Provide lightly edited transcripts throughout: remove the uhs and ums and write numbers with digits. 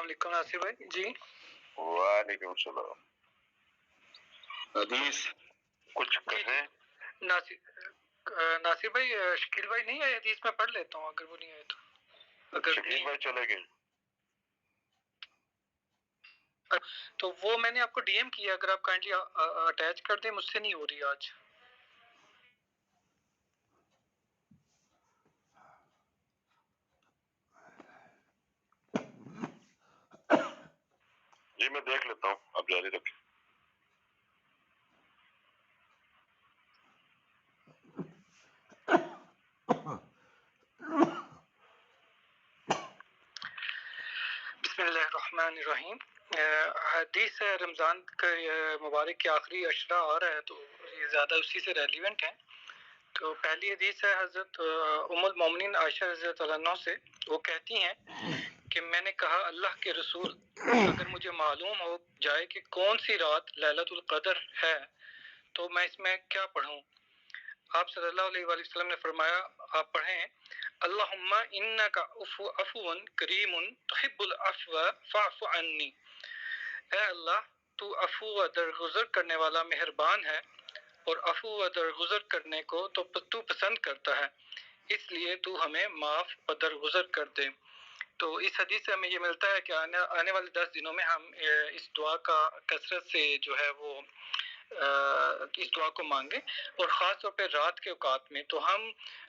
السلام علیکم ناصر بھائی. جی وعلیکم السلام. حدیث کچھ کہیں ناصر بھائی. شکیل بھائی نہیں آئے حدیث میں پڑھ لیتا ہوں اگر وہ نہیں آئے تو. اگر شکیل بھائی چلے گئے تو وہ میں نے آپ کو ڈی ایم کیا, اگر آپ کائنڈلی اٹیچ کر دیں. مجھ سے نہیں ہو رہی آج. جی میں دیکھ لیتا ہوں, آپ جاری رکھیں. بسم اللہ الرحمن الرحیم. حدیث رمضان کا مبارک کے آخری عشرہ آ رہا ہے تو یہ زیادہ اسی سے ریلیونٹ ہیں. تو پہلی حدیث ہے حضرت ام المومنین عائشہ رضی اللہ عنہ سے. وہ کہتی ہیں کہ میں نے کہا اللہ کے رسول, اگر مجھے معلوم ہو جائے کہ کون سی رات لیلۃ القدر ہے تو میں اس میں کیا پڑھوں. آپ صلی اللہ علیہ وآلہ وسلم نے فرمایا, آپ پڑھیں اللہم انک عفو کریم تحب العفو فاعف عنی. اے اللہ تو عفو و درگزر کرنے والا مہربان ہے اور عفو و درگزر کرنے کو تو پسند کرتا ہے, اس لیے تو ہمیں معاف و درگزر کر دے. تو اس حدیث سے ہمیں یہ ملتا ہے کہ آنے والے 10 دنوں میں ہم اس دعا کا کثرت سے جو ہے وہ اس دعا کو مانگیں, اور خاص طور پہ رات کے اوقات میں. تو ہم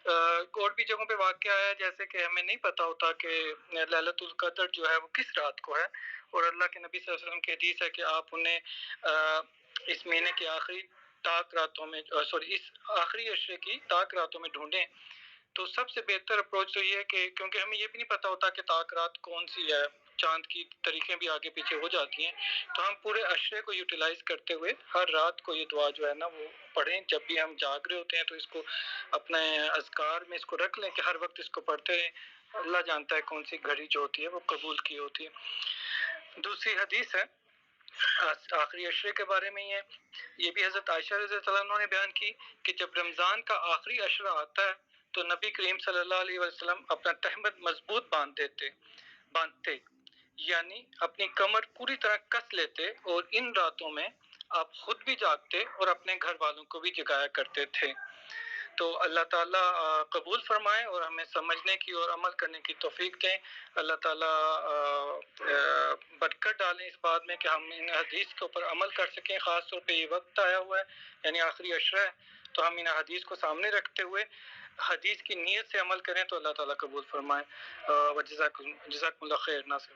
اور بھی جگہوں پہ واقعہ ہے جیسے کہ ہمیں نہیں پتہ ہوتا کہ لیلۃ القدر جو ہے وہ کس رات کو ہے, اور اللہ کے نبی صلی اللہ علیہ وسلم کی حدیث ہے کہ آپ انہیں اس مہینے کے آخری تاک راتوں میں اس آخری عشرے کی تاک راتوں میں ڈھونڈیں. تو سب سے بہتر اپروچ تو یہ ہے کہ کیونکہ ہمیں یہ بھی نہیں پتہ ہوتا کہ تاک رات کون سی ہے, چاند کی طریقیں بھی آگے پیچھے ہو جاتی ہیں, تو ہم پورے عشرے کو یوٹیلائز کرتے ہوئے ہر رات کو یہ دعا جو ہے نا وہ پڑھیں. جب بھی ہم جاگ رہے ہوتے ہیں تو اس کو اپنے اذکار میں اس کو رکھ لیں کہ ہر وقت اس کو پڑھتے رہیں. اللہ جانتا ہے کون سی گھڑی جو ہوتی ہے وہ قبول کی ہوتی ہے. دوسری حدیث ہے آخری عشرے کے بارے میں ہی ہے. یہ بھی حضرت عائشہ رضی اللہ عنہ نے بیان کی کہ جب رمضان کا آخری عشرہ آتا ہے تو نبی کریم صلی اللہ علیہ وسلم اپنا تہمت مضبوط باندھتے, یعنی اپنی کمر پوری طرح کس لیتے, اور ان راتوں میں آپ خود بھی جاگتے اور اپنے گھر والوں کو بھی جگایا کرتے تھے. تو اللہ تعالیٰ قبول فرمائے اور ہمیں سمجھنے کی اور عمل کرنے کی توفیق دیں. اللہ تعالیٰ برکت ڈالیں اس بات میں کہ ہم ان حدیث کے اوپر عمل کر سکیں. خاص طور پہ یہ وقت آیا ہوا ہے یعنی آخری عشرہ ہے, تو ہم ان حدیث کو سامنے رکھتے ہوئے حدیث کی نیت سے عمل کریں تو اللہ تعالیٰ قبول فرمائے. جزاکم اللہ خیر. ناصر.